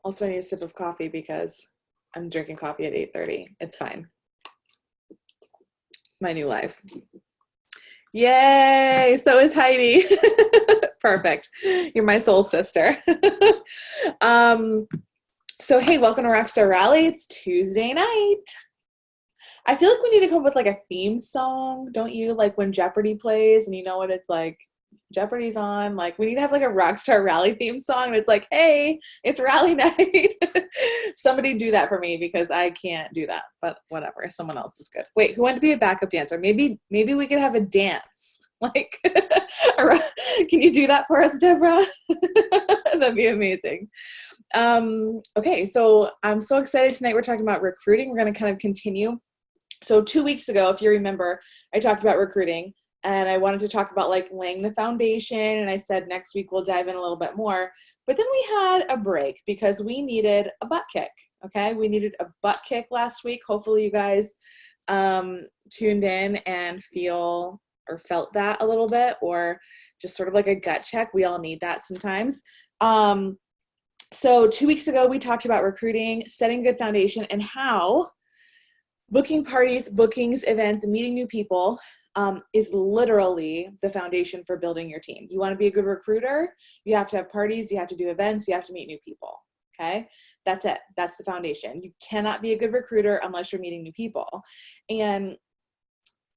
Also, I need a sip of coffee because I'm drinking coffee at 8:30. It's fine. My new life. Yay! So is Heidi. Perfect. You're my soul sister. So hey, welcome to Rockstar Rally. It's Tuesday night. I feel like we need to come up with like a theme song, don't you? Like when Jeopardy plays and you know what it's like, Jeopardy's on, like we need to have like a Rockstar Rally theme song and it's like, hey, it's rally night. Somebody do that for me because I can't do that, but whatever, someone else is good. Wait, who wanted to be a backup dancer? Maybe we could have a dance. Like, can you do that for us, Deborah? That'd be amazing. Okay, so I'm so excited tonight. We're talking about recruiting. We're going to kind of continue. So 2 weeks ago, if you remember, I talked about recruiting and I wanted to talk about like laying the foundation. And I said next week we'll dive in a little bit more. But then we had a break because we needed a butt kick. Okay, we needed a butt kick last week. Hopefully you guys tuned in and felt that a little bit, or just sort of like a gut check. We all need that sometimes. So 2 weeks ago, we talked about recruiting, setting a good foundation, and how booking parties, bookings, events, and meeting new people is literally the foundation for building your team. You want to be a good recruiter, you have to have parties, you have to do events, you have to meet new people, okay? That's it. That's the foundation. You cannot be a good recruiter unless you're meeting new people. And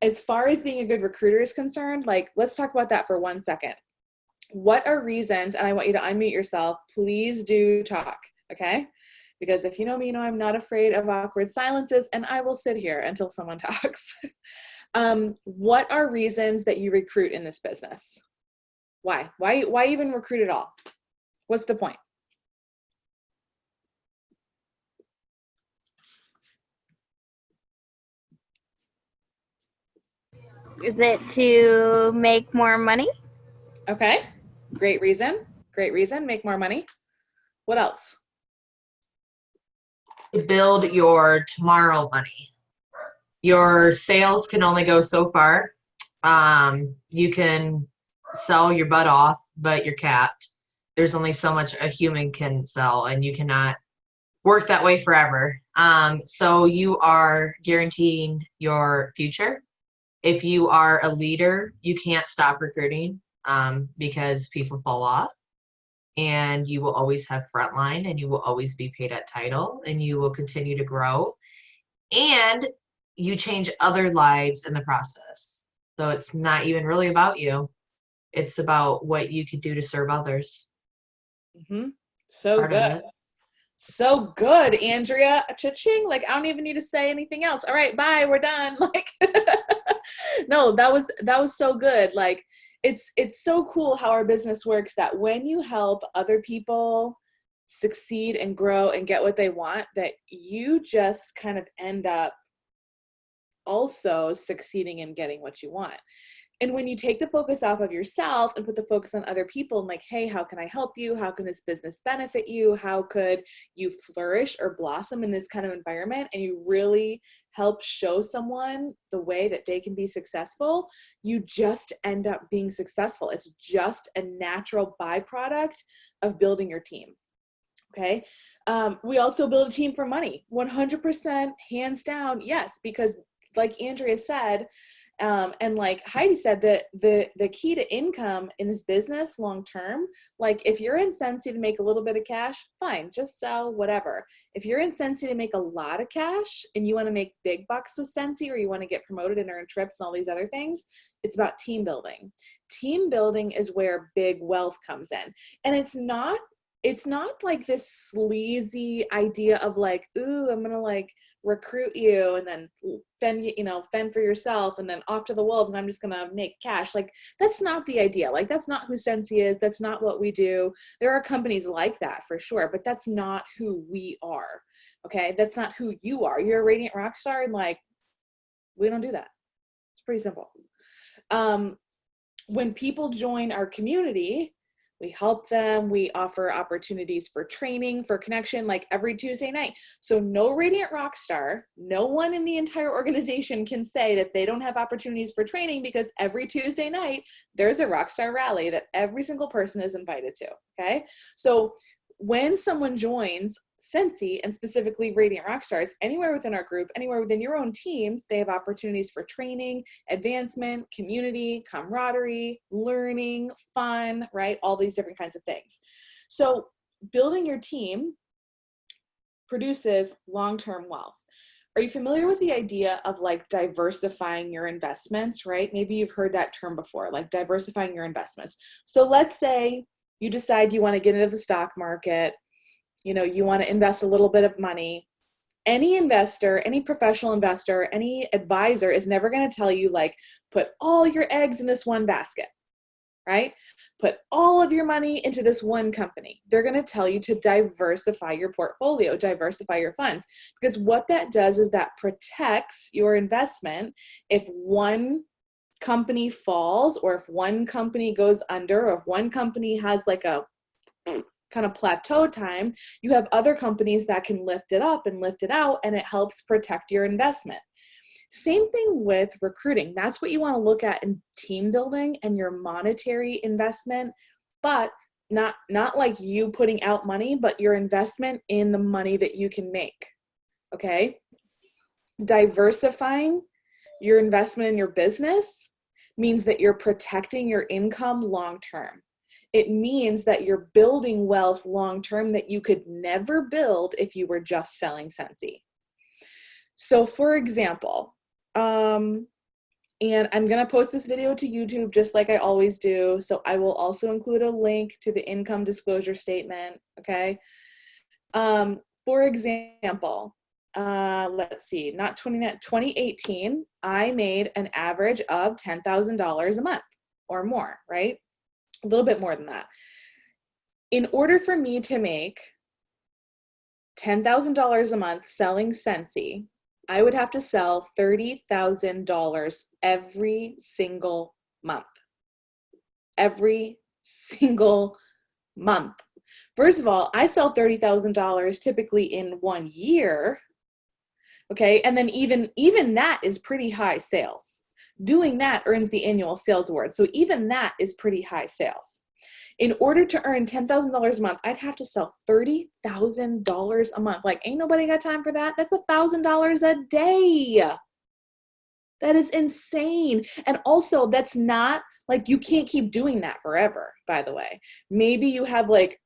as far as being a good recruiter is concerned, like, let's talk about that for 1 second. What are reasons, and I want you to unmute yourself, please do talk, okay? Because if you know me, you know I'm not afraid of awkward silences, and I will sit here until someone talks. What are reasons that you recruit in this business? Why? Why even recruit at all? What's the point? Is it to make more money? Okay, great reason. Great reason. Make more money. What else? To build your tomorrow money. Your sales can only go so far. You can sell your butt off, but you're capped. There's only so much a human can sell, and you cannot work that way forever. So you are guaranteeing your future. If you are a leader, you can't stop recruiting because people fall off. And you will always have frontline, and you will always be paid at title, and you will continue to grow. And you change other lives in the process. So it's not even really about you. It's about what you could do to serve others. Mm-hmm. So good. So good, Andrea. Cha-ching. Like, I don't even need to say anything else. All right, bye. We're done. Like, no, that was so good. Like, it's so cool how our business works, that when you help other people succeed and grow and get what they want, that you just kind of end up also succeeding and getting what you want. And when you take the focus off of yourself and put the focus on other people and like, hey, how can I help you? How can this business benefit you? How could you flourish or blossom in this kind of environment? And you really help show someone the way that they can be successful, you just end up being successful. It's just a natural byproduct of building your team. Okay. We also build a team for money, 100%, hands down. Yes, because like Andrea said, and like Heidi said, that the key to income in this business long term, like if you're in Scentsy to make a little bit of cash, fine, just sell whatever. If you're in Scentsy to make a lot of cash and you want to make big bucks with Scentsy, or you want to get promoted and earn trips and all these other things, it's about team building. Team building is where big wealth comes in. And it's not like this sleazy idea of like, ooh, I'm gonna like recruit you and then fend for yourself and then off to the wolves and I'm just gonna make cash. Like, that's not the idea. Like, that's not who Scentsy is. That's not what we do. There are companies like that for sure, but that's not who we are. Okay, that's not who you are. You're a radiant rock star, and like, we don't do that. It's pretty simple. When people join our community, we help them. We offer opportunities for training, for connection, like every Tuesday night. So no radiant rock star, no one in the entire organization can say that they don't have opportunities for training, because every Tuesday night, there's a rockstar rally that every single person is invited to, okay? So when someone joins Scentsy, and specifically Radiant Rockstars, anywhere within our group, anywhere within your own teams, they have opportunities for training, advancement, community, camaraderie, learning, fun, right? All these different kinds of things. So building your team produces long-term wealth. Are you familiar with the idea of like diversifying your investments, right? Maybe you've heard that term before, like diversifying your investments. So let's say you decide you want to get into the stock market, you know, you want to invest a little bit of money. Any investor, any professional investor, any advisor is never going to tell you like, put all your eggs in this one basket, right? Put all of your money into this one company. They're going to tell you to diversify your portfolio, diversify your funds, because what that does is that protects your investment if one company falls, or if one company goes under, or if one company has like a kind of plateau time, you have other companies that can lift it up and lift it out, and it helps protect your investment. Same thing with recruiting. That's what you want to look at in team building and your monetary investment, but not like you putting out money, but your investment in the money that you can make. Okay? Diversifying your investment in your business means that you're protecting your income long term. It means that you're building wealth long term that you could never build if you were just selling Scentsy. So for example, and I'm going to post this video to YouTube just like I always do. So I will also include a link to the income disclosure statement. Okay. For example, let's see, 2018, I made an average of $10,000 a month or more, right? A little bit more than that. In order for me to make $10,000 a month selling Scentsy, I would have to sell $30,000 every single month. Every single month. First of all, I sell $30,000 typically in 1 year. Okay, and then even that is pretty high sales. Doing that earns the annual sales award. So even that is pretty high sales. In order to earn $10,000 a month, I'd have to sell $30,000 a month. Like, ain't nobody got time for that. That's $1,000 a day. That is insane. And also, that's not, like, you can't keep doing that forever, by the way. Maybe you have, like,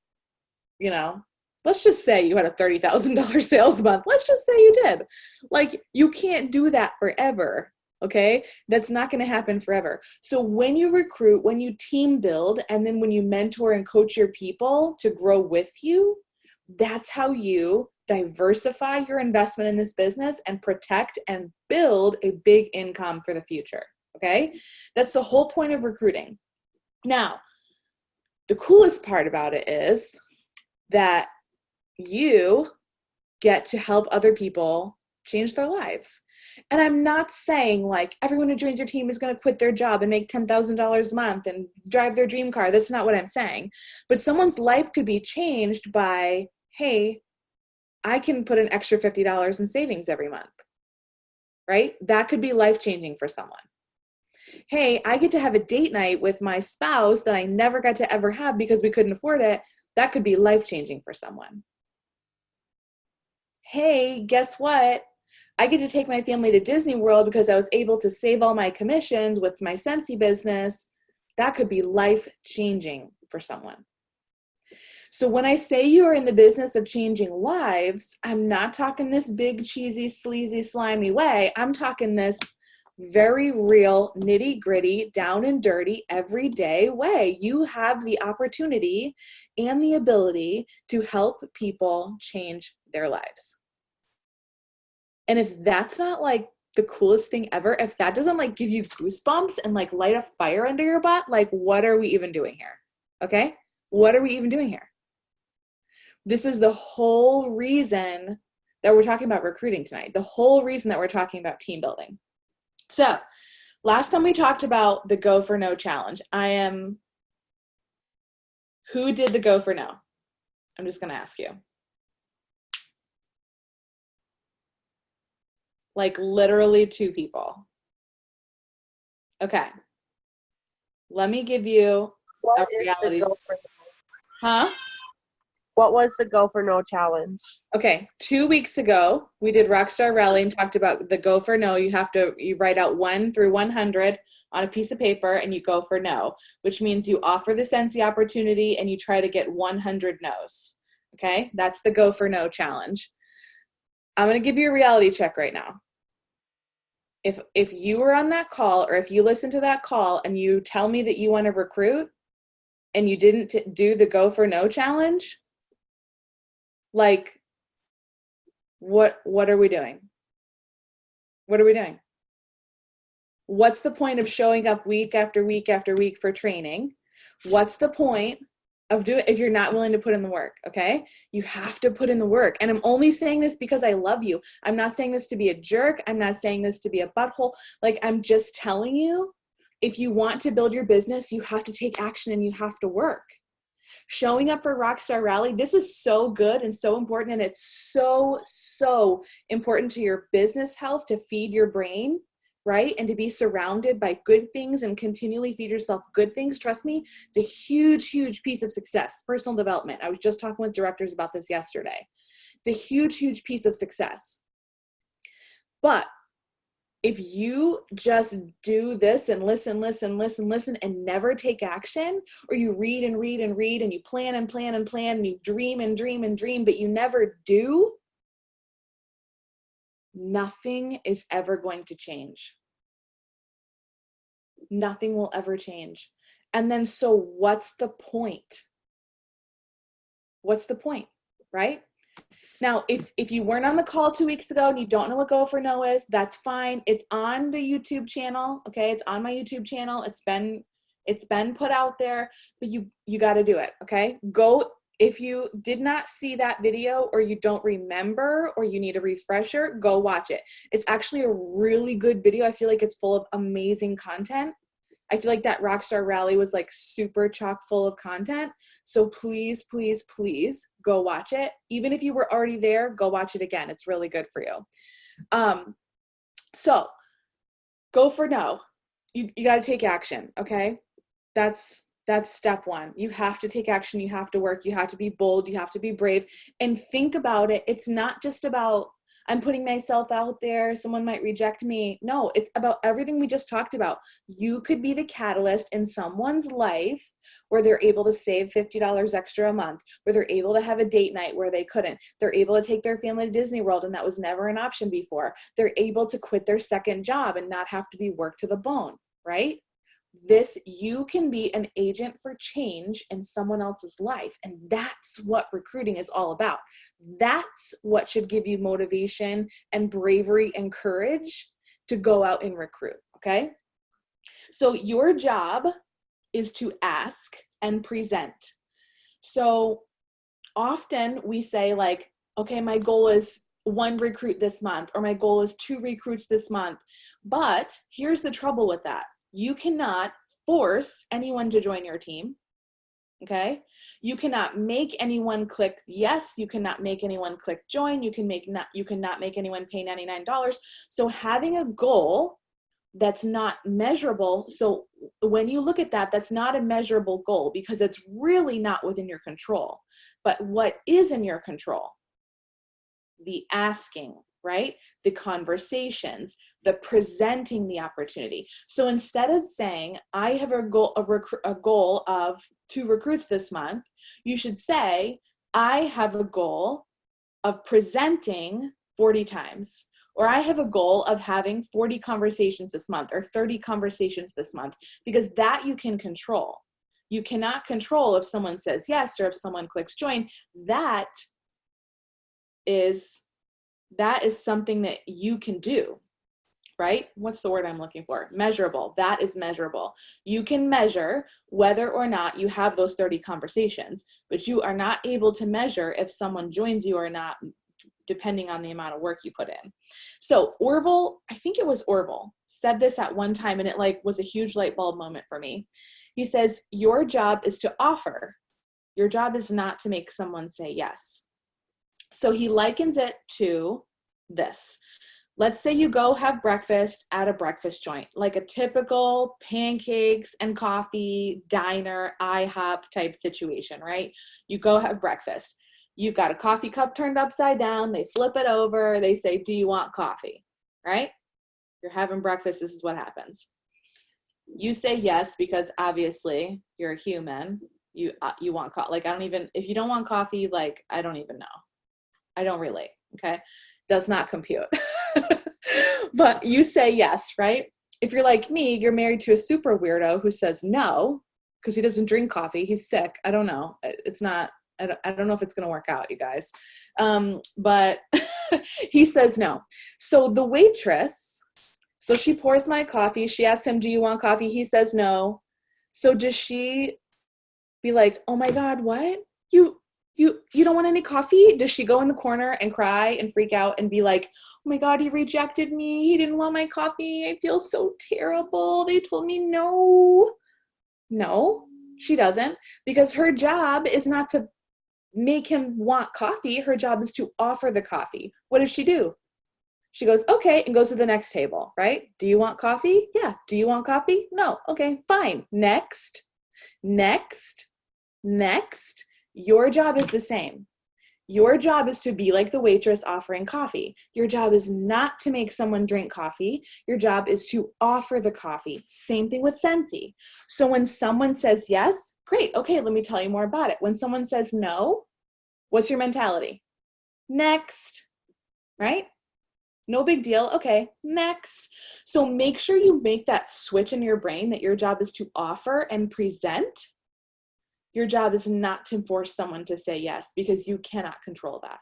you know, let's just say you had a $30,000 sales month. Let's just say you did. Like, you can't do that forever. Okay, that's not going to happen forever. So when you recruit, when you team build, and then when you mentor and coach your people to grow with you, that's how you diversify your investment in this business and protect and build a big income for the future. Okay, that's the whole point of recruiting. Now, the coolest part about it is that you get to help other people change their lives. And I'm not saying like everyone who joins your team is going to quit their job and make $10,000 a month and drive their dream car. That's not what I'm saying. But someone's life could be changed by, hey, I can put an extra $50 in savings every month, right? That could be life-changing for someone. Hey, I get to have a date night with my spouse that I never got to ever have because we couldn't afford it. That could be life-changing for someone. Hey, guess what? I get to take my family to Disney World because I was able to save all my commissions with my Scentsy business. That could be life-changing for someone. So when I say you are in the business of changing lives, I'm not talking this big, cheesy, sleazy, slimy way. I'm talking this very real, nitty-gritty, down and dirty, everyday way. You have the opportunity and the ability to help people change their lives. And if that's not like the coolest thing ever, if that doesn't like give you goosebumps and like light a fire under your butt, like what are we even doing here? Okay? What are we even doing here? This is the whole reason that we're talking about recruiting tonight. The whole reason that we're talking about team building. So last time we talked about the Go for No challenge. Who did the Go for No? I'm just going to ask you. Like literally 2 people. Okay. Let me give you a reality. Huh? What was the Go for No challenge? Okay, 2 weeks ago, we did Rockstar Rally and talked about the go for no. You write out 1 through 100 on a piece of paper and you go for no, which means you offer the Sensi opportunity and you try to get 100 no's. Okay, that's the go for no challenge. I'm going to give you a reality check right now. If you were on that call, or if you listen to that call and you tell me that you want to recruit and you didn't do the go for no challenge, like, what are we doing? What are we doing? What's the point of showing up week after week after week for training? What's the point of doing if you're not willing to put in the work? Okay, you have to put in the work. And I'm only saying this because I love you. I'm not saying this to be a jerk. I'm not saying this to be a butthole. Like, I'm just telling you, if you want to build your business, you have to take action and you have to work. Showing up for Rockstar Rally, this is so good and so important, and it's so important to your business health, to feed your brain, right? And to be surrounded by good things and continually feed yourself good things. Trust me, it's a huge piece of success. Personal development. I was just talking with directors about this yesterday. It's a huge piece of success. But if you just do this and listen and never take action, or you read and you plan and you dream and dream, but you never do, nothing is ever going to change. Nothing will ever change. And then, so what's the point? What's the point, right? Now, if you weren't on the call 2 weeks ago and you don't know what Go for No is, that's fine. It's on the YouTube channel, okay? It's on my YouTube channel. It's been put out there, but you got to do it, okay? Go, if you did not see that video, or you don't remember, or you need a refresher, go watch it. It's actually a really good video. I feel like it's full of amazing content. I feel like that Rockstar Rally was like super chock full of content. So please go watch it. Even if you were already there, go watch it again. It's really good for you. So go for no. You got to take action. Okay. That's step one. You have to take action. You have to work. You have to be bold. You have to be brave, and think about it. It's not just about, I'm putting myself out there, someone might reject me. No, it's about everything we just talked about. You could be the catalyst in someone's life where they're able to save $50 extra a month, where they're able to have a date night where they couldn't. They're able to take their family to Disney World, and that was never an option before. They're able to quit their second job and not have to be worked to the bone, right? You can be an agent for change in someone else's life. And that's what recruiting is all about. That's what should give you motivation and bravery and courage to go out and recruit. Okay. So your job is to ask and present. So often we say, like, okay, my goal is 1 recruit this month, or my goal is 2 recruits this month. But here's the trouble with that. You cannot force anyone to join your team, okay? You cannot make anyone click yes. You cannot make anyone click join. You cannot make anyone pay $99. So having a goal that's not measurable. So when you look at that, that's not a measurable goal, because it's really not within your control. But what is in your control? The asking, right? The conversations, the presenting the opportunity. So instead of saying, I have a goal of 2 recruits this month, you should say, I have a goal of presenting 40 times, or I have a goal of having 40 conversations this month, or 30 conversations this month, because that you can control. You cannot control if someone says yes, or if someone clicks join. That is something that you can do, right? What's the word I'm looking for? Measurable. That is measurable. You can measure whether or not you have those 30 conversations, but you are not able to measure if someone joins you or not, depending on the amount of work you put in. So Orville, I think it was Orville, said this at one time, and it was a huge light bulb moment for me. He says, your job is to offer. Your job is not to make someone say yes. So he likens it to this. Let's say you go have breakfast at a breakfast joint, like a typical pancakes and coffee diner, IHOP type situation, right? You go have breakfast. You've got a coffee cup turned upside down. They flip it over. They say, do you want coffee? Right? You're having breakfast. This is what happens. You say yes, because obviously you're a human. You want coffee. Like, if you don't want coffee, like, I don't even know. I don't relate. Okay. Does not compute. But you say yes, right? If you're like me, you're married to a super weirdo who says no, because he doesn't drink coffee. He's sick. I don't know. It's not, I don't know if it's going to work out, you guys. But he says no. So the waitress, so she pours my coffee. She asks him, do you want coffee? He says no. So does she be like, oh my God, what? You don't want any coffee? Does she go in the corner and cry and freak out and be like, oh my God, he rejected me. He didn't want my coffee. I feel so terrible. They told me no. No, she doesn't, because her job is not to make him want coffee. Her job is to offer the coffee. What does she do? She goes, okay, and goes to the next table, right? Do you want coffee? Yeah. Do you want coffee? No. Okay, fine. Next. Your job is the same. Your job is to be like the waitress offering coffee. Your job is not to make someone drink coffee. Your job is to offer the coffee. Same thing with Scentsy. So when someone says yes, great. Okay, let me tell you more about it. When someone says no, what's your mentality? Next, right? No big deal. Okay, next. So make sure you make that switch in your brain that your job is to offer and present. Your job is not to force someone to say yes, because you cannot control that.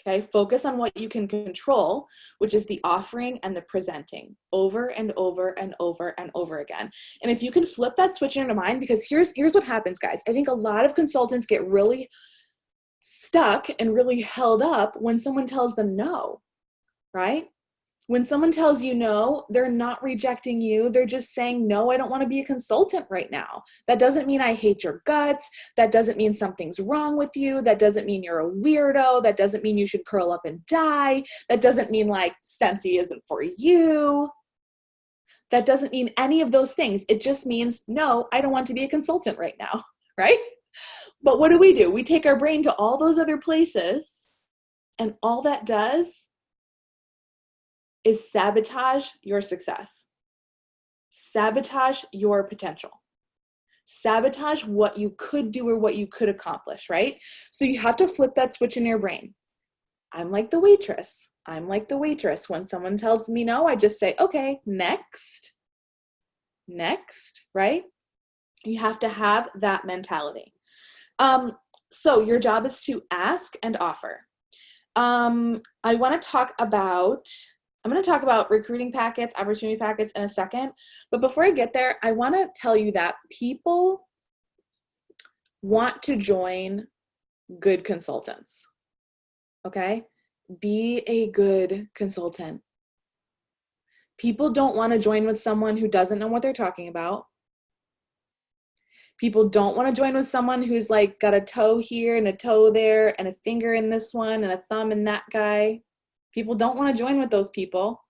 Okay, focus on what you can control, which is the offering and the presenting, over and over and over and over again. And if you can flip that switch in your mind, because here's what happens, guys. I think a lot of consultants get really stuck and really held up when someone tells them no, right? When someone tells you no, they're not rejecting you. They're just saying, no, I don't want to be a consultant right now. That doesn't mean I hate your guts. That doesn't mean something's wrong with you. That doesn't mean you're a weirdo. That doesn't mean you should curl up and die. That doesn't mean like Scentsy isn't for you. That doesn't mean any of those things. It just means, no, I don't want to be a consultant right now, right? But what do? We take our brain to all those other places, and all that does is sabotage your success, sabotage your potential, sabotage what you could do or what you could accomplish, right? So you have to flip that switch in your brain. I'm like the waitress. When someone tells me no, I just say, okay, next, right? You have to have that mentality. So your job is to ask and offer. I'm going to talk about recruiting packets, opportunity packets in a second. But before I get there, I want to tell you that people want to join good consultants. Okay? Be a good consultant. People don't want to join with someone who doesn't know what they're talking about. People don't want to join with someone who's like got a toe here and a toe there and a finger in this one and a thumb in that guy. People don't want to join with those people.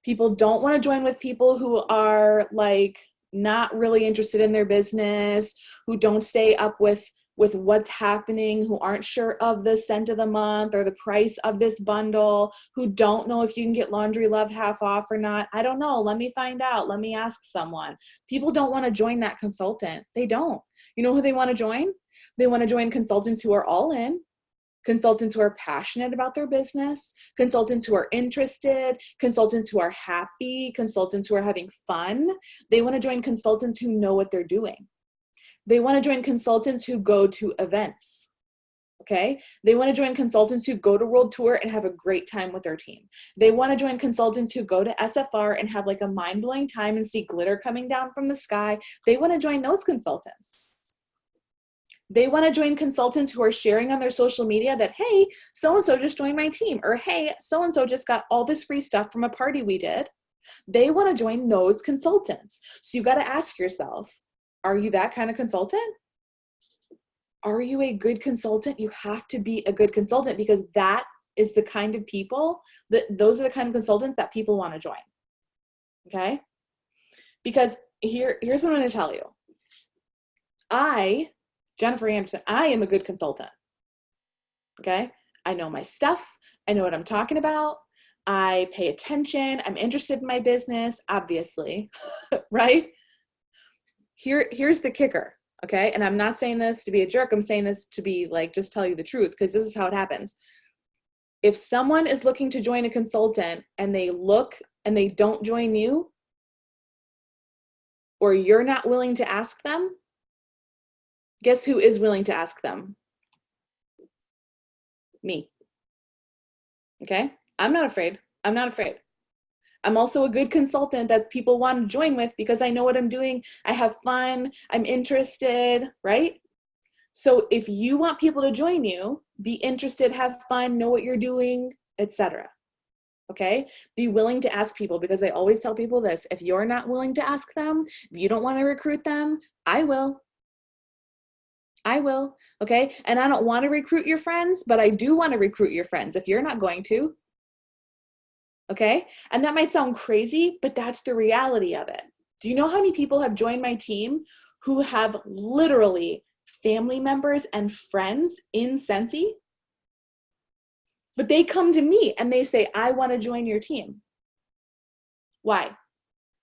People don't want to join with people who are like not really interested in their business, who don't stay up with what's happening, who aren't sure of the scent of the month or the price of this bundle, who don't know if you can get Laundry Love half off or not. I don't know. Let me find out. Let me ask someone. People don't want to join that consultant. They don't. You know who they want to join? They want to join consultants who are all in, consultants who are passionate about their business, consultants who are interested, consultants who are happy, consultants who are having fun. They want to join consultants who know what they're doing. They want to join consultants who go to events, okay? They want to join consultants who go to World Tour and have a great time with their team. They want to join consultants who go to SFR and have like a mind-blowing time and see glitter coming down from the sky. They want to join those consultants. They want to join consultants who are sharing on their social media that, hey, so-and-so just joined my team, or hey, so-and-so just got all this free stuff from a party we did. They want to join those consultants. So you got to ask yourself, are you that kind of consultant? Are you a good consultant? You have to be a good consultant, because that is the kind of people, those are the kind of consultants that people want to join. Okay? Because here's what I'm going to tell you. I Jennifer Anderson, I am a good consultant. Okay. I know my stuff. I know what I'm talking about. I pay attention. I'm interested in my business, obviously, right? Here's the kicker. Okay. And I'm not saying this to be a jerk. I'm saying this to be like, just tell you the truth, because this is how it happens. If someone is looking to join a consultant and they look and they don't join you, or you're not willing to ask them, guess who is willing to ask them? Me. Okay? I'm not afraid. I'm not afraid. I'm also a good consultant that people want to join with because I know what I'm doing. I have fun. I'm interested, right? So if you want people to join you, be interested, have fun, know what you're doing, etc. Okay? Be willing to ask people, because I always tell people this: if you're not willing to ask them, if you don't want to recruit them, I will. I will. Okay? And I don't want to recruit your friends, but I do want to recruit your friends if you're not going to. Okay? And that might sound crazy, but that's the reality of it. Do you know how many people have joined my team who have literally family members and friends in Scentsy? But they come to me and they say, I want to join your team. Why?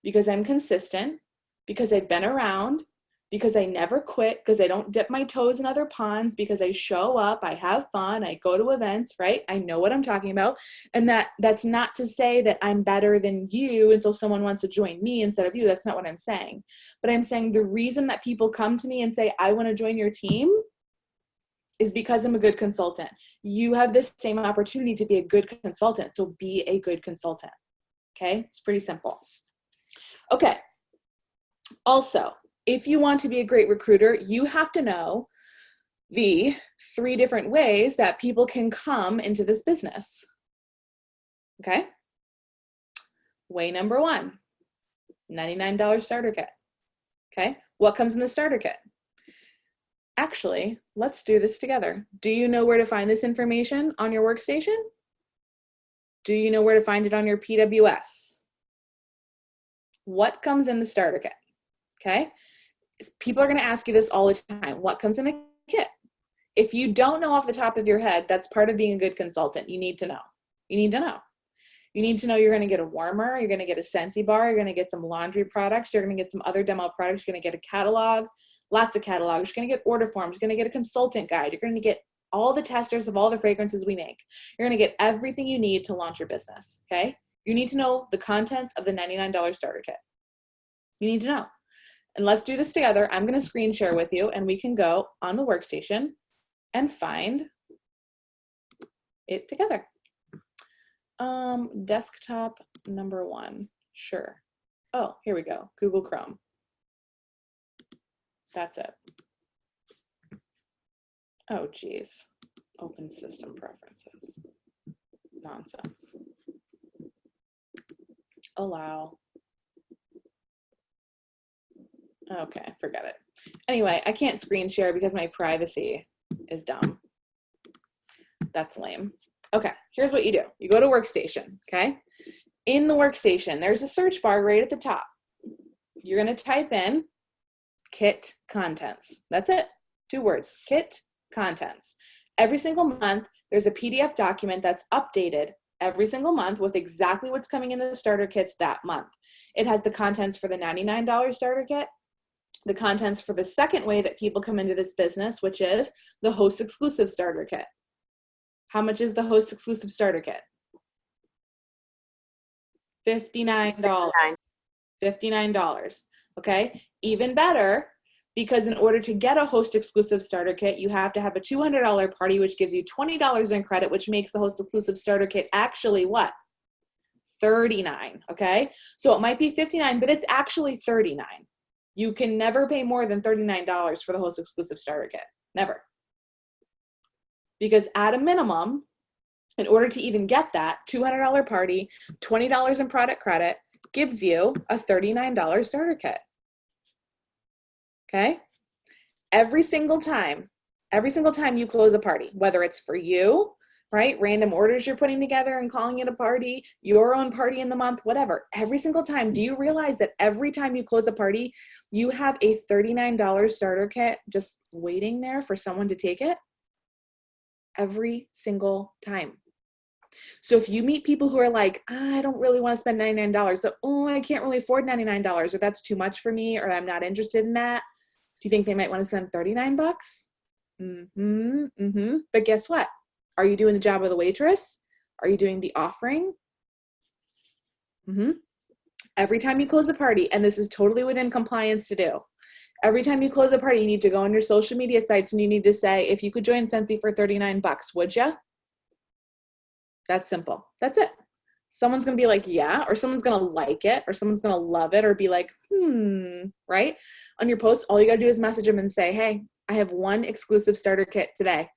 Because I'm consistent, because I've been around, because I never quit, because I don't dip my toes in other ponds, because I show up, I have fun, I go to events, right? I know what I'm talking about. And that's not to say that I'm better than you and so someone wants to join me instead of you. That's not what I'm saying. But I'm saying the reason that people come to me and say, I want to join your team, is because I'm a good consultant. You have this same opportunity to be a good consultant, so be a good consultant. Okay? It's pretty simple. Okay. Also, if you want to be a great recruiter, you have to know the 3 different ways that people can come into this business. Okay? Way number 1, $99 starter kit. Okay? What comes in the starter kit? Actually, let's do this together. Do you know where to find this information on your workstation? Do you know where to find it on your PWS? What comes in the starter kit? Okay? People are going to ask you this all the time. What comes in a kit? If you don't know off the top of your head, that's part of being a good consultant. You need to know. You need to know. You need to know you're going to get a warmer, you're going to get a Scentsy bar, you're going to get some laundry products, you're going to get some other demo products, you're going to get a catalog, lots of catalogs, you're going to get order forms, you're going to get a consultant guide, you're going to get all the testers of all the fragrances we make. You're going to get everything you need to launch your business, okay? You need to know the contents of the $99 starter kit. You need to know. And let's do this together. I'm going to screen share with you, and we can go on the workstation and find it together. Desktop number 1. Sure. Oh, here we go. Google Chrome. That's it. Oh, geez. Open system preferences. Nonsense. Allow. Okay, forget it. Anyway, I can't screen share because my privacy is dumb. That's lame. Okay, here's what you do. You go to Workstation, okay? In the Workstation, there's a search bar right at the top. You're going to type in Kit Contents. That's it. 2 words. Kit Contents. Every single month, there's a PDF document that's updated every single month with exactly what's coming in the starter kits that month. It has the contents for the $99 starter kit, the contents for the second way that people come into this business, which is the host exclusive starter kit. How much is the host exclusive starter kit? $59. $59. Okay. Even better, because in order to get a host exclusive starter kit, you have to have a $200 party, which gives you $20 in credit, which makes the host exclusive starter kit actually what? $39. Okay. So it might be $59, but it's actually $39. You can never pay more than $39 for the host exclusive starter kit. Never. Because at a minimum, in order to even get that $200 party, $20 in product credit gives you a $39 starter kit. Okay? Every single time you close a party, whether it's for you, right? Random orders you're putting together and calling it a party, your own party in the month, whatever. Every single time, do you realize that every time you close a party, you have a $39 starter kit just waiting there for someone to take it? Every single time. So if you meet people who are like, I don't really want to spend $99, so, oh, I can't really afford $99, or that's too much for me, or I'm not interested in that, do you think they might want to spend 39 bucks? But guess what? Are you doing the job of the waitress? Are you doing the offering? Every time you close a party, and this is totally within compliance to do, every time you close a party, you need to go on your social media sites and you need to say, if you could join Scentsy for 39 bucks, would you? That's simple. That's it. Someone's going to be like, yeah, or someone's going to like it, or someone's going to love it, or be like, right? On your post, all you got to do is message them and say, hey, I have one exclusive starter kit today.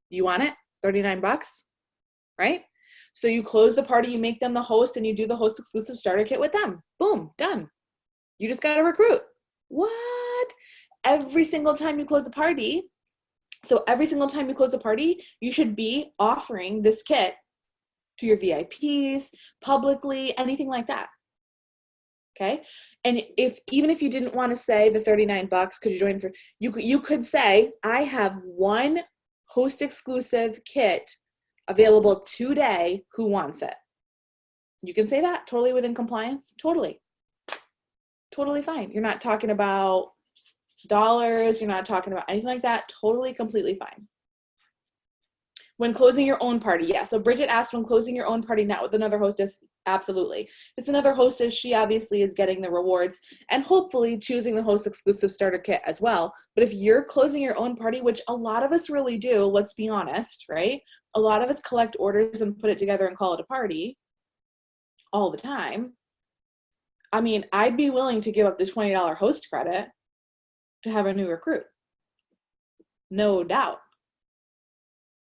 You want it? 39 bucks, right? So you close the party, you make them the host, and you do the host exclusive starter kit with them. Boom, done. You just got to recruit. What? Every single time you close a party, so every single time you close a party, you should be offering this kit to your VIPs, publicly, anything like that. Okay. And even if you didn't want to say the 39 bucks, because you're joining for, you could say, I have one host exclusive kit available today. Who wants it? You can say that totally within compliance. Totally fine. You're not talking about dollars. You're not talking about anything like that. Totally, completely fine. When closing your own party, yeah. So Bridget asked, when closing your own party, not with another hostess, absolutely. If it's another hostess, she obviously is getting the rewards and hopefully choosing the host exclusive starter kit as well. But if you're closing your own party, which a lot of us really do, let's be honest, right? A lot of us collect orders and put it together and call it a party all the time. I mean, I'd be willing to give up the $20 host credit to have a new recruit. No doubt.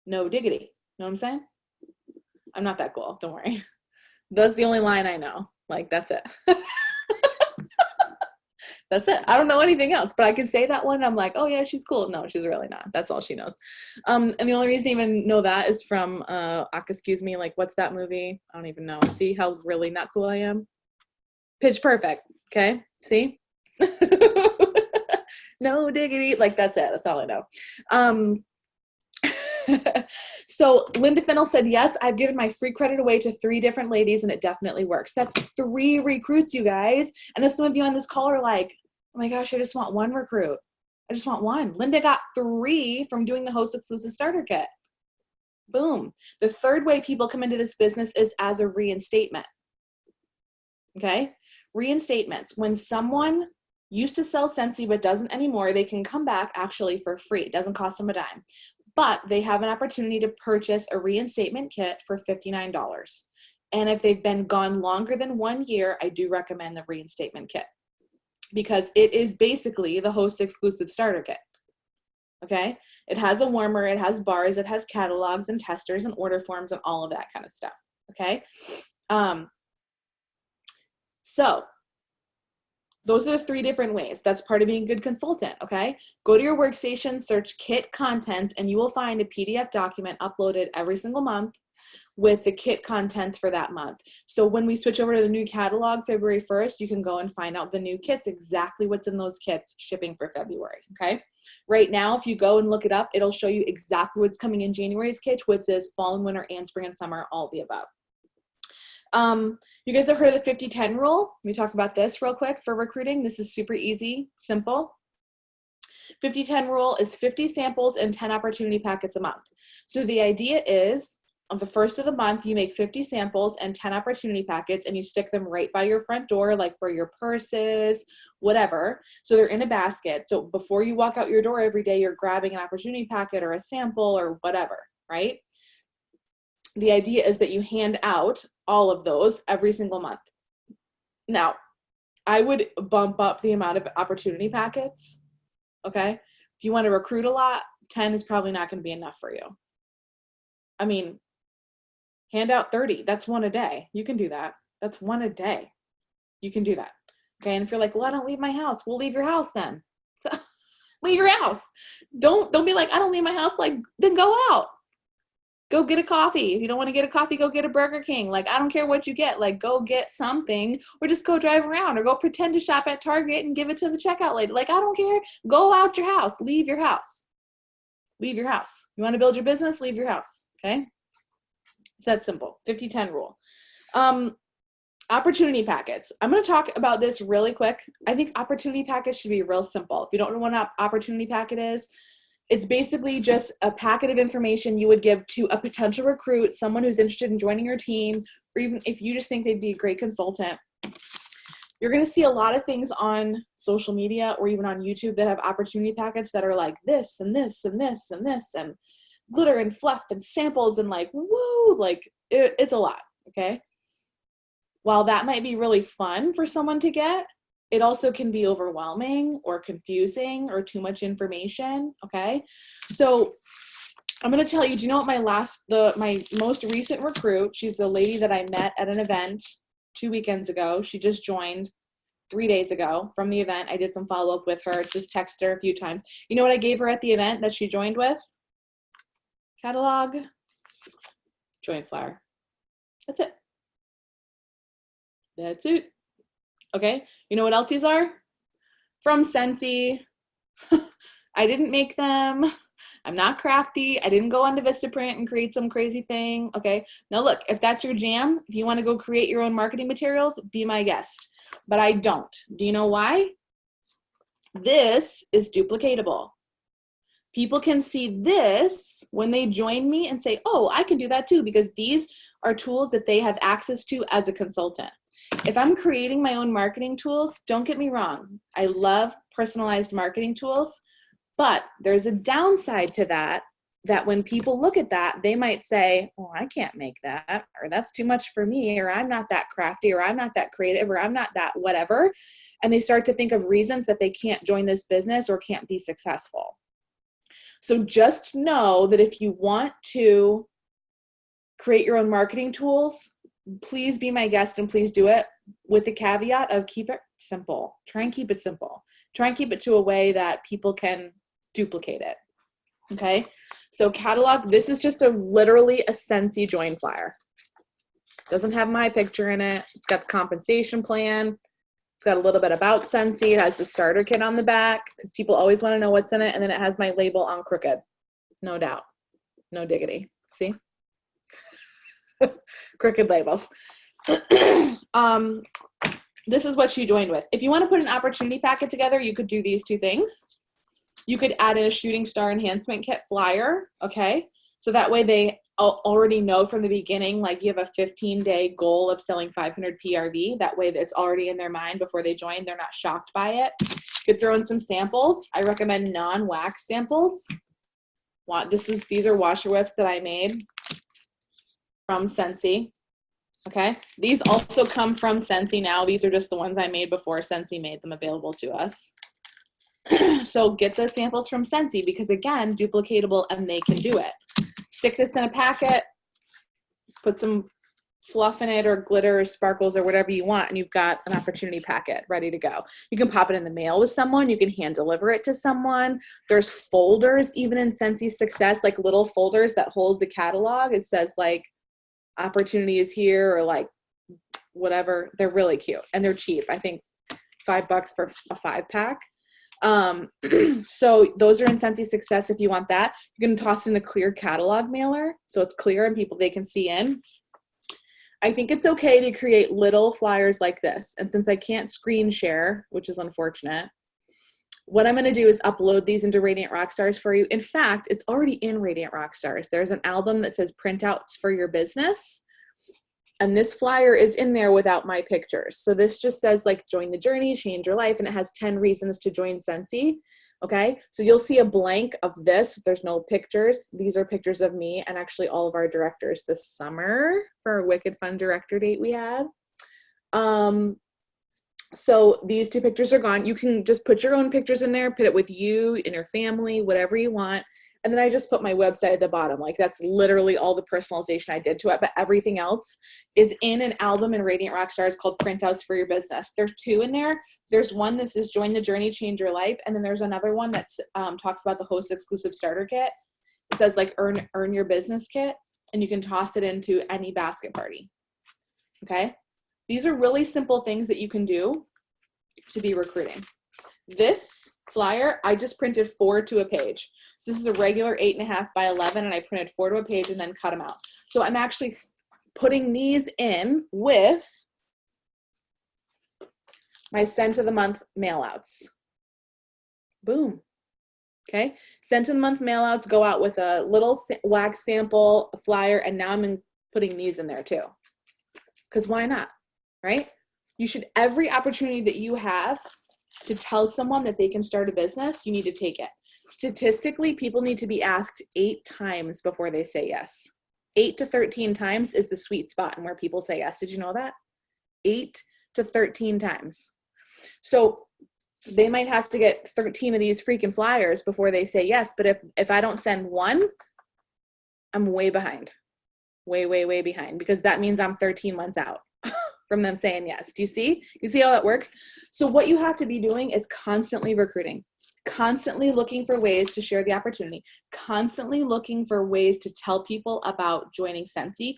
No diggity. Know what I'm saying? I'm not that cool. Don't worry. That's the only line I know. Like, that's it. That's it. I don't know anything else, but I can say that one. I'm like, oh yeah, she's cool. No, she's really not. That's all she knows. And the only reason I even know that is from, excuse me, like, what's that movie? I don't even know. See how really not cool I am? Pitch Perfect. Okay. See? No diggity. Like, that's it. That's all I know. So Linda Fennell said, yes, I've given my free credit away to 3 different ladies and it definitely works. That's 3 recruits, you guys. And then some of you on this call are like, oh my gosh, I just want 1 recruit. I just want 1. Linda got 3 from doing the host exclusive starter kit. Boom. The third way people come into this business is as a reinstatement. Okay. Reinstatements. When someone used to sell Scentsy but doesn't anymore, they can come back actually for free. It doesn't cost them a dime. But they have an opportunity to purchase a reinstatement kit for $59. And if they've been gone longer than 1 year, I do recommend the reinstatement kit because it is basically the host exclusive starter kit. Okay. It has a warmer, it has bars, it has catalogs and testers and order forms and all of that kind of stuff. Okay. So those are the 3 different ways. That's part of being a good consultant, okay? Go to your workstation, search kit contents, and you will find a PDF document uploaded every single month with the kit contents for that month. So when we switch over to the new catalog, February 1st, you can go and find out the new kits, exactly what's in those kits shipping for February, okay? Right now, if you go and look it up, it'll show you exactly what's coming in January's kit, which is fall and winter and spring and summer, all of the above. You guys have heard of the 50-10 rule? Let me talk about this real quick for recruiting. This is super easy, simple. 50-10 rule is 50 samples and 10 opportunity packets a month. So the idea is on the first of the month, you make 50 samples and 10 opportunity packets and you stick them right by your front door, like where your purse is, whatever. So they're in a basket. So before you walk out your door every day, you're grabbing an opportunity packet or a sample or whatever, right? The idea is that you hand out all of those every single month. Now, I would bump up the amount of opportunity packets, okay? If you want to recruit a lot, 10 is probably not going to be enough for you. I mean, hand out 30. That's 1 a day. You can do that. That's 1 a day. You can do that, okay? And if you're like, well, I don't leave my house, well, leave your house then. So leave your house. Don't be like, I don't leave my house. Like, then go out. Go get a coffee. If you don't want to get a coffee, go get a Burger King. Like, I don't care what you get. Like, go get something, or just go drive around, or go pretend to shop at Target and give it to the checkout lady. Like, I don't care. Go out your house. Leave your house. Leave your house. You want to build your business? Leave your house. Okay? It's that simple. 50-10 rule. Opportunity packets. I'm going to talk about this really quick. I think opportunity packets should be real simple. If you don't know what an opportunity packet is, it's basically just a packet of information you would give to a potential recruit, someone who's interested in joining your team, or even if you just think they'd be a great consultant. You're going to see a lot of things on social media or even on YouTube that have opportunity packets that are like this and this and this and this and glitter and fluff and samples and like, woo, like it's a lot, okay? While that might be really fun for someone to get, it also can be overwhelming or confusing or too much information, okay? So I'm going to tell you, do you know what my most recent recruit, she's a lady that I met at an event 2 weekends ago. She just joined 3 days ago from the event. I did some follow-up with her, just texted her a few times. You know what I gave her at the event that she joined with? Catalog, join flyer. That's it. That's it. Okay, you know what else these are? From Scentsy. I didn't make them. I'm not crafty. I didn't go onto Vistaprint and create some crazy thing. Okay, now look, if that's your jam, if you want to go create your own marketing materials, be my guest. But I don't. Do you know why? This is duplicatable. People can see this when they join me and say, oh, I can do that too, because these are tools that they have access to as a consultant. If I'm creating my own marketing tools, don't get me wrong. I love personalized marketing tools, but there's a downside to that when people look at that, they might say, oh, I can't make that, or that's too much for me, or I'm not that crafty, or I'm not that creative, or I'm not that whatever. And they start to think of reasons that they can't join this business or can't be successful. So just know that if you want to create your own marketing tools, please be my guest and please do it with the caveat of keep it simple. Try and keep it simple. Try and keep it to a way that people can duplicate it. Okay. So catalog, this is just literally a Scentsy join flyer. Doesn't have my picture in it. It's got the compensation plan. It's got a little bit about Scentsy. It has the starter kit on the back because people always want to know what's in it. And then it has my label on crooked. No doubt. No diggity. See? Crooked labels. This is what she joined with. If you want to put an opportunity packet together, you could do these two things. You could add in a shooting star enhancement kit flyer, okay? So that way they already know from the beginning, like you have a 15-day goal of selling 500 PRV. That way it's already in their mind before they join. They're not shocked by it. You could throw in some samples. I recommend non-wax samples. These are washer whiffs that I made from Scentsy. Okay, these also come from Scentsy now. These are just the ones I made before Scentsy made them available to us. So get the samples from Scentsy because, again, duplicatable and they can do it. Stick this in a packet, put some fluff in it or glitter or sparkles or whatever you want, and you've got an opportunity packet ready to go. You can pop it in the mail to someone. You can hand deliver it to someone. There's folders even in Scentsy Success, like little folders that hold the catalog. It says like, opportunity is here or like whatever. They're really cute and they're cheap. I think $5 for a 5-pack. So those are in Scentsy Success. If you want that, you can toss in a clear catalog mailer so it's clear and people they can see in. I think it's okay to create little flyers like this, and since I can't screen share, which is unfortunate, what I'm going to do is upload these into Radiant Rockstars for you. In fact, it's already in Radiant Rockstars. There's an album that says printouts for your business. And this flyer is in there without my pictures. So this just says like, join the journey, change your life. And it has 10 reasons to join Scentsy. Okay. So you'll see a blank of this. There's no pictures. These are pictures of me and actually all of our directors this summer for a wicked fun director date we had. So these two pictures are gone. You can just put your own pictures in there, put it with you and your family, whatever you want. And then I just put my website at the bottom. Like that's literally all the personalization I did to it. But everything else is in an album in Radiant Rockstars called Printouts for Your Business. There's 2 in there. There's one that says Join the Journey, Change Your Life. And then there's another one that talks about the host exclusive starter kit. It says like earn your business kit. and you can toss it into any basket party. Okay? These are really simple things that you can do to be recruiting. This flyer, I just printed 4 to a page. So this is a regular 8.5 by 11, and I printed 4 to a page and then cut them out. So I'm actually putting these in with my scent of the month mailouts. Boom. Okay. Scent of the month mailouts go out with a little wax sample, a flyer, and now I'm putting these in there too. Because why not? Right? You should, every opportunity that you have to tell someone that they can start a business, you need to take it. Statistically, people need to be asked 8 times before they say yes. 8 to 13 times is the sweet spot and where people say yes. Did you know that? 8 to 13 times. So they might have to get 13 of these freaking flyers before they say yes. But if I don't send one, I'm way behind. Way behind, because that means I'm 13 months out from them saying yes. Do you see? You see how that works? So what you have to be doing is constantly recruiting, constantly looking for ways to share the opportunity, constantly looking for ways to tell people about joining Scentsy.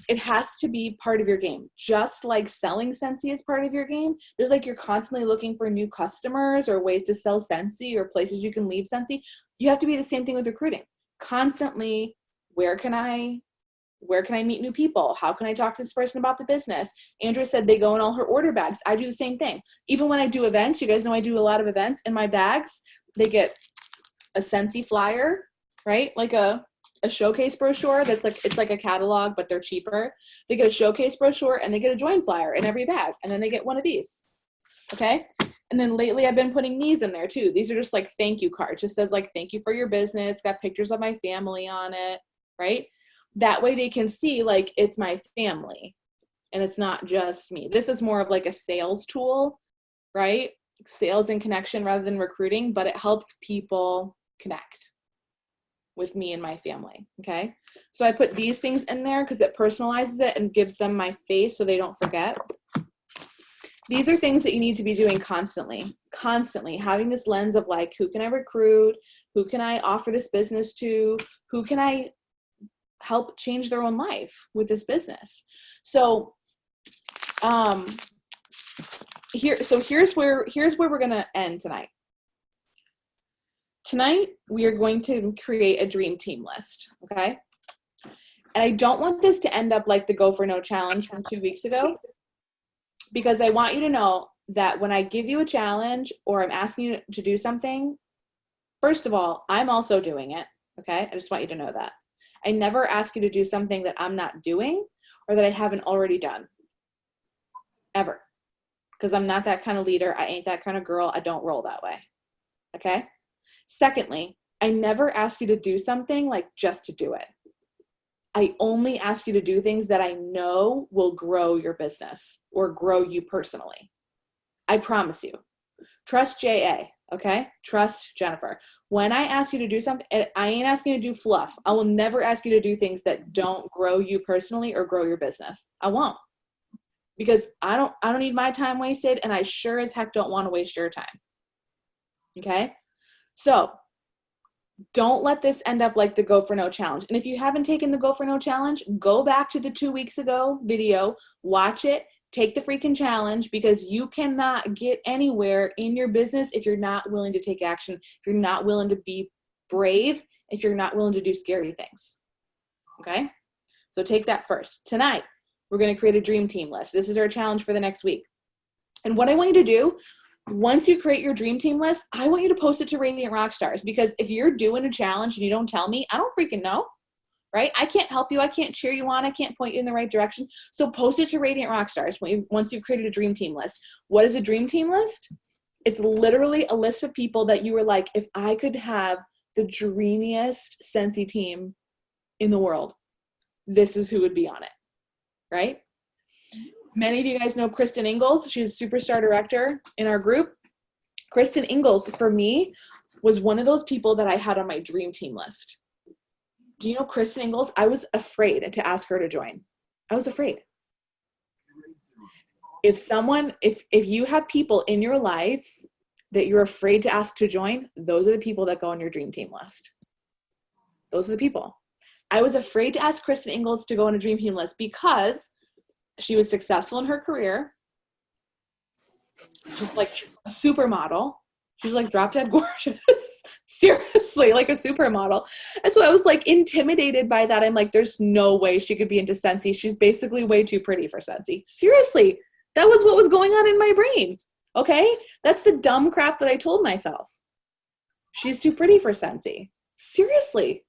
It has to be part of your game. Just like selling Scentsy is part of your game, there's like you're constantly looking for new customers or ways to sell Scentsy or places you can leave Scentsy. You have to be the same thing with recruiting. Constantly, where can I meet new people? How can I talk to this person about the business? Andrea said they go in all her order bags. I do the same thing. Even when I do events, you guys know I do a lot of events. In my bags, they get a Scentsy flyer, right? Like a showcase brochure that's like, it's like a catalog, but they're cheaper. They get a showcase brochure and they get a join flyer in every bag. And then they get one of these. Okay. And then lately I've been putting these in there too. These are just like thank you cards. Just says like, thank you for your business. Got pictures of my family on it. Right. That way they can see like it's my family and it's not just me. This is more of like a sales tool, right? Sales and connection rather than recruiting, but it helps people connect with me and my family. Okay. So I put these things in there because it personalizes it and gives them my face so they don't forget. These are things that you need to be doing constantly, having this lens of like, who can I recruit? Who can I offer this business to? Who can I help change their own life with this business? So, here's where we're going to end tonight. Tonight, we are going to create a dream team list. Okay. And I don't want this to end up like the Go for No challenge from 2 weeks ago, because I want you to know that when I give you a challenge or I'm asking you to do something, first of all, I'm also doing it. Okay. I just want you to know that. I never ask you to do something that I'm not doing or that I haven't already done. Ever. Because I'm not that kind of leader. I ain't that kind of girl. I don't roll that way. Okay? Secondly, I never ask you to do something like just to do it. I only ask you to do things that I know will grow your business or grow you personally. I promise you. Trust JA. Okay? Trust Jennifer. When I ask you to do something, I ain't asking you to do fluff. I will never ask you to do things that don't grow you personally or grow your business. I won't. Because I don't need my time wasted, and I sure as heck don't want to waste your time. Okay? So, don't let this end up like the Go for No challenge. And if you haven't taken the Go for No challenge, go back to the 2 weeks ago video, watch it, take the freaking challenge, because you cannot get anywhere in your business if you're not willing to take action, if you're not willing to be brave, if you're not willing to do scary things. Okay? So take that first. Tonight, we're going to create a dream team list. This is our challenge for the next week. And what I want you to do, once you create your dream team list, I want you to post it to Radiant Rockstars, because if you're doing a challenge and you don't tell me, I don't freaking know. Right? I can't help you. I can't cheer you on. I can't point you in the right direction. So post it to Radiant Rockstars once you've created a dream team list. What is a dream team list? It's literally a list of people that you were like, if I could have the dreamiest Scentsy team in the world, this is who would be on it. Right? Many of you guys know Kristen Ingalls. She's a superstar director in our group. Kristen Ingalls, for me, was one of those people that I had on my dream team list. Do you know Kristen Ingalls? I was afraid to ask her to join. I was afraid. If you have people in your life that you're afraid to ask to join, those are the people that go on your dream team list. Those are the people. I was afraid to ask Kristen Ingalls to go on a dream team list because she was successful in her career. She's like a supermodel. She's like drop dead gorgeous. Seriously, like a supermodel. And so I was like intimidated by that. I'm like, there's no way she could be into Scentsy. She's basically way too pretty for Scentsy. Seriously, that was what was going on in my brain. Okay? That's the dumb crap that I told myself. She's too pretty for Scentsy. Seriously.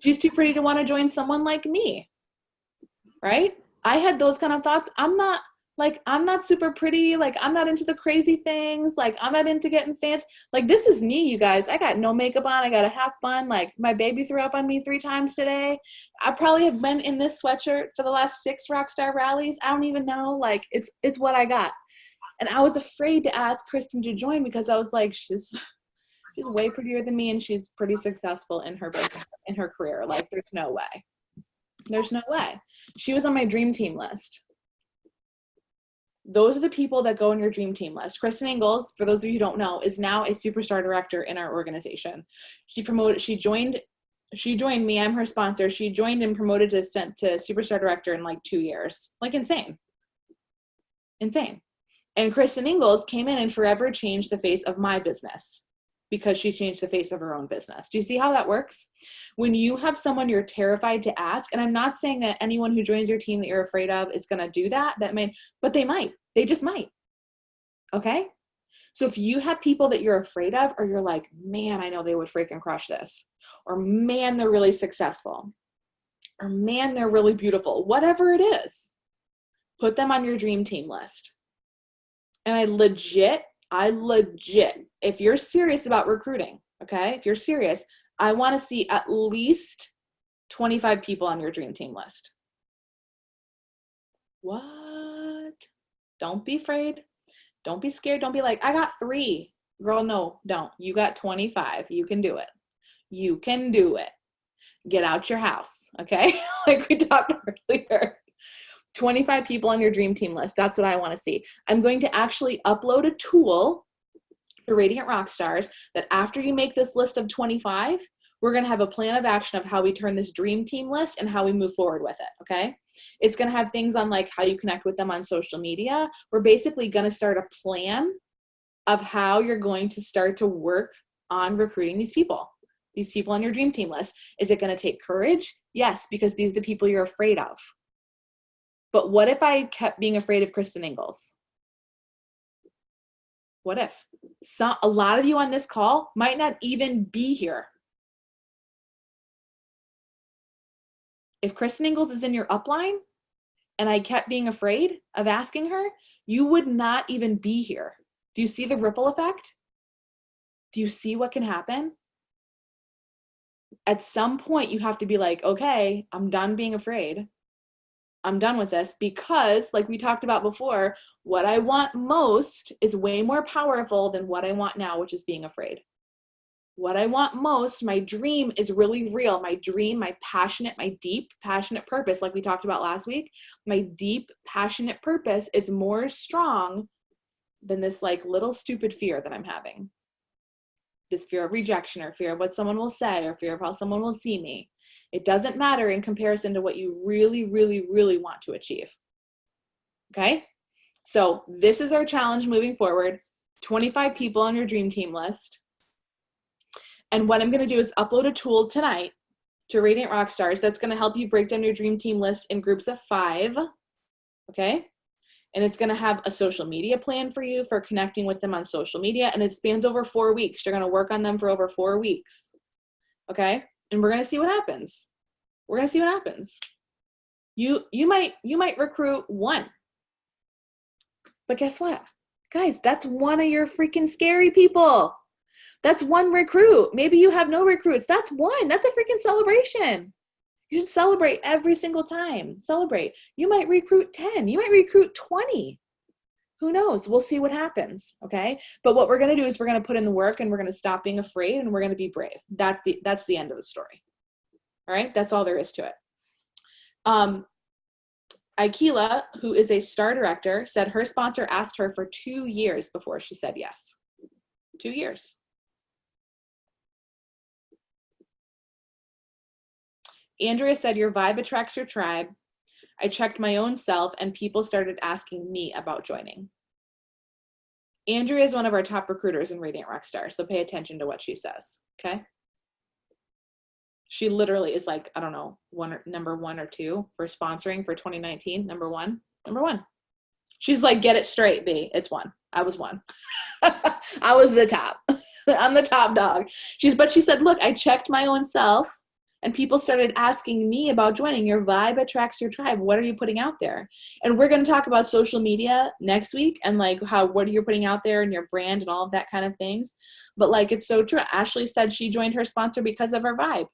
She's too pretty to want to join someone like me. Right? I had those kind of thoughts. I'm not super pretty. Like, I'm not into the crazy things. Like, I'm not into getting fancy. Like, this is me, you guys. I got no makeup on. I got a half bun. Like, my baby threw up on me 3 times today. I probably have been in this sweatshirt for the last 6 Rockstar rallies. I don't even know. Like, it's what I got. And I was afraid to ask Kristen to join because I was like, she's way prettier than me and she's pretty successful in her business, in her career. Like, there's no way. There's no way. She was on my dream team list. Those are the people that go on your dream team list. Kristen Ingalls, for those of you who don't know, is now a superstar director in our organization. She joined me. I'm her sponsor. She joined and promoted to superstar director in like 2 years. Like, insane. And Kristen Ingalls came in and forever changed the face of my business because she changed the face of her own business. Do you see how that works? When you have someone you're terrified to ask, and I'm not saying that anyone who joins your team that you're afraid of is going to do that, but they might. They just might. Okay? So if you have people that you're afraid of, or you're like, man, I know they would freaking crush this, or man, they're really successful, or man, they're really beautiful, whatever it is, put them on your dream team list. And I legit, if you're serious about recruiting, okay, if you're serious, I want to see at least 25 people on your dream team list. What? Don't be afraid. Don't be scared. Don't be like, I got 3. Girl, no, don't. You got 25. You can do it. You can do it. Get out your house, okay? Like we talked earlier. 25 people on your dream team list. That's what I want to see. I'm going to actually upload a tool to Radiant Rockstars that after you make this list of 25, we're going to have a plan of action of how we turn this dream team list and how we move forward with it, okay? It's going to have things on like how you connect with them on social media. We're basically going to start a plan of how you're going to start to work on recruiting these people on your dream team list. Is it going to take courage? Yes, because these are the people you're afraid of. But what if I kept being afraid of Kristen Ingalls? What if? A lot of you on this call might not even be here. If Kristen Ingalls is in your upline and I kept being afraid of asking her, you would not even be here. Do you see the ripple effect? Do you see what can happen? At some point, you have to be like, okay, I'm done being afraid. I'm done with this because, like we talked about before, what I want most is way more powerful than what I want now, which is being afraid. What I want most, my dream is really real. My dream, my deep, passionate purpose, like we talked about last week, my deep, passionate purpose is more strong than this like little stupid fear that I'm having. This fear of rejection or fear of what someone will say or fear of how someone will see me. It doesn't matter in comparison to what you really, really, really want to achieve. Okay? So this is our challenge moving forward. 25 people on your dream team list. And what I'm going to do is upload a tool tonight to Radiant Rockstars that's going to help you break down your dream team list in groups of 5. Okay? And it's going to have a social media plan for you for connecting with them on social media. And it spans over 4 weeks. You're going to work on them for over 4 weeks. Okay? And we're going to see what happens. We're going to see what happens. You might recruit 1. But guess what? Guys, that's 1 of your freaking scary people. That's 1 recruit. Maybe you have no recruits. That's 1. That's a freaking celebration. You should celebrate every single time. Celebrate. You might recruit 10. You might recruit 20. Who knows? We'll see what happens, okay? But what we're going to do is we're going to put in the work and we're going to stop being afraid and we're going to be brave. That's the end of the story. All right? That's all there is to it. Aikila, who is a star director, said her sponsor asked her for 2 years before she said yes. 2 years. Andrea said, your vibe attracts your tribe. I checked my own self and people started asking me about joining. Andrea is one of our top recruiters in Radiant Rockstar, so pay attention to what she says, okay? She literally is like, I don't know, number 1 or 2 for sponsoring for 2019. Number one. She's like, get it straight, B. It's 1. I was 1. I was the top. I'm the top dog. But she said, look, I checked my own self and people started asking me about joining. Your vibe attracts your tribe. What are you putting out there? And we're going to talk about social media next week and like what are you putting out there and your brand and all of that kind of things. But like, it's so true. Ashley said she joined her sponsor because of her vibe.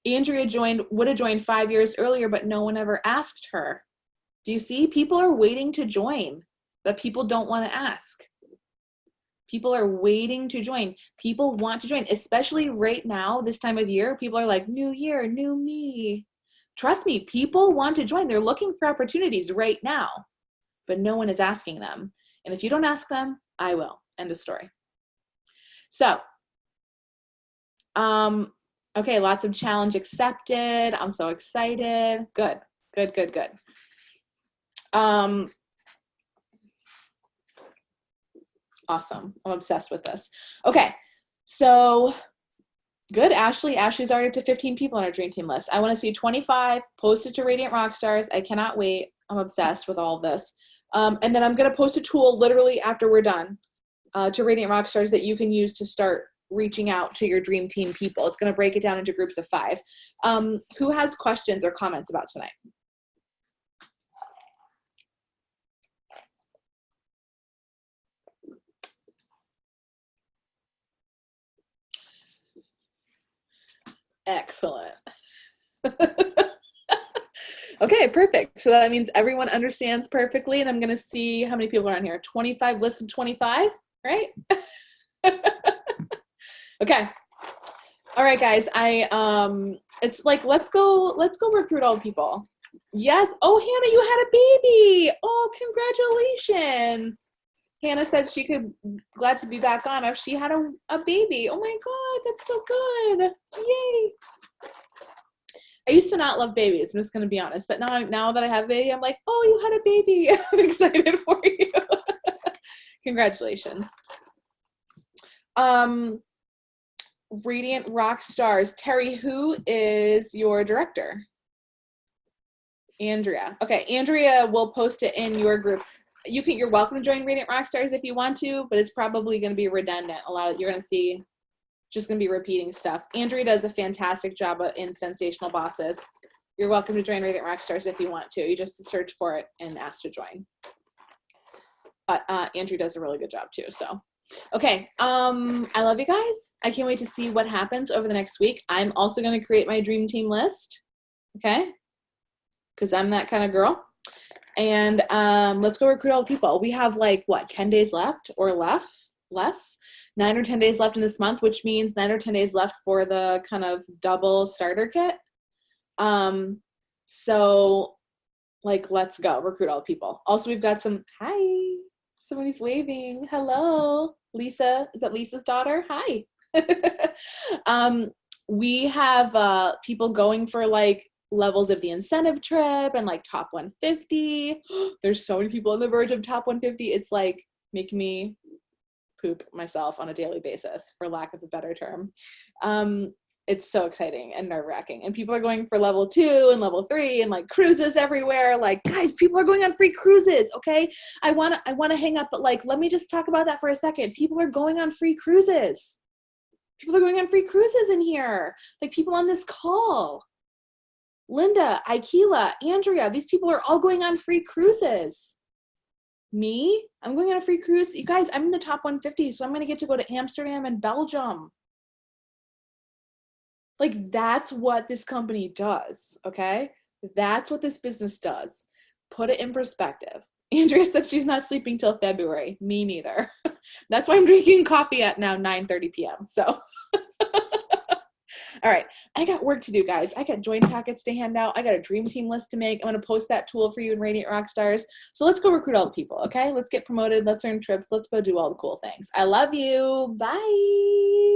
Andrea would have joined 5 years earlier, but no one ever asked her. Do you see? People are waiting to join, but people don't want to ask. People are waiting to join. People want to join, especially right now, this time of year. People are like, new year, new me. Trust me, people want to join. They're looking for opportunities right now, but no one is asking them. And if you don't ask them, I will. End of story. So, okay, lots of challenge accepted. I'm so excited. Good. Awesome. I'm obsessed with this. Okay, so good. Ashley's already up to 15 people on our dream team list. I want to see 25 posted to Radiant Rockstars. I cannot wait. I'm obsessed with all of this. And then I'm going to post a tool literally after we're done to Radiant Rockstars that you can use to start reaching out to your dream team people. It's going to break it down into groups of 5. Who has questions or comments about tonight? Excellent. Okay, perfect. So that means everyone understands perfectly, and I'm going to see how many people are on here. 25, listed 25, right? Okay. All right, guys. It's like, let's go recruit all the people. Yes. Oh, Hannah, you had a baby. Oh, congratulations. Hannah said she could glad to be back on if she had a baby. Oh my God, that's so good. Yay. I used to not love babies, I'm just going to be honest. But now that I have a baby, I'm like, oh, you had a baby. I'm excited for you. Congratulations. Radiant Rockstars. Terry, who is your director? Andrea. Okay, Andrea will post it in your group. You're welcome to join Radiant Rockstars if you want to, but it's probably going to be redundant. You're going to see just going to be repeating stuff. Andrea does a fantastic job in Sensational Bosses. You're welcome to join Radiant Rockstars if you want to. You just search for it and ask to join. But Andrea does a really good job too. So, okay. I love you guys. I can't wait to see what happens over the next week. I'm also going to create my dream team list. Okay. Because I'm that kind of girl. And let's go recruit all the people. We have like, 10 days left or less? 9 or 10 days left in this month, which means 9 or 10 days left for the kind of double starter kit. So like, let's go recruit all the people. Also, we've got hi, somebody's waving. Hello, Lisa. Is that Lisa's daughter? Hi. We have people going for like levels of the incentive trip and like top 150. There's so many people on the verge of top 150. It's like making me poop myself on a daily basis, for lack of a better term. It's so exciting and nerve-wracking. And people are going for level 2 and level 3 and like cruises everywhere. Like, guys, people are going on free cruises, okay? I wanna hang up, but like, let me just talk about that for a second. People are going on free cruises. People are going on free cruises in here. Like people on this call. Linda, Aikila, Andrea, these people are all going on free cruises. Me? I'm going on a free cruise. You guys, I'm in the top 150, so I'm going to get to go to Amsterdam and Belgium. Like, that's what this company does, okay? That's what this business does. Put it in perspective. Andrea said she's not sleeping till February. Me neither. That's why I'm drinking coffee at now 9:30 p.m. So, all right. I got work to do, guys. I got join packets to hand out. I got a dream team list to make. I'm going to post that tool for you in Radiant Rockstars. So let's go recruit all the people, okay? Let's get promoted. Let's earn trips. Let's go do all the cool things. I love you. Bye.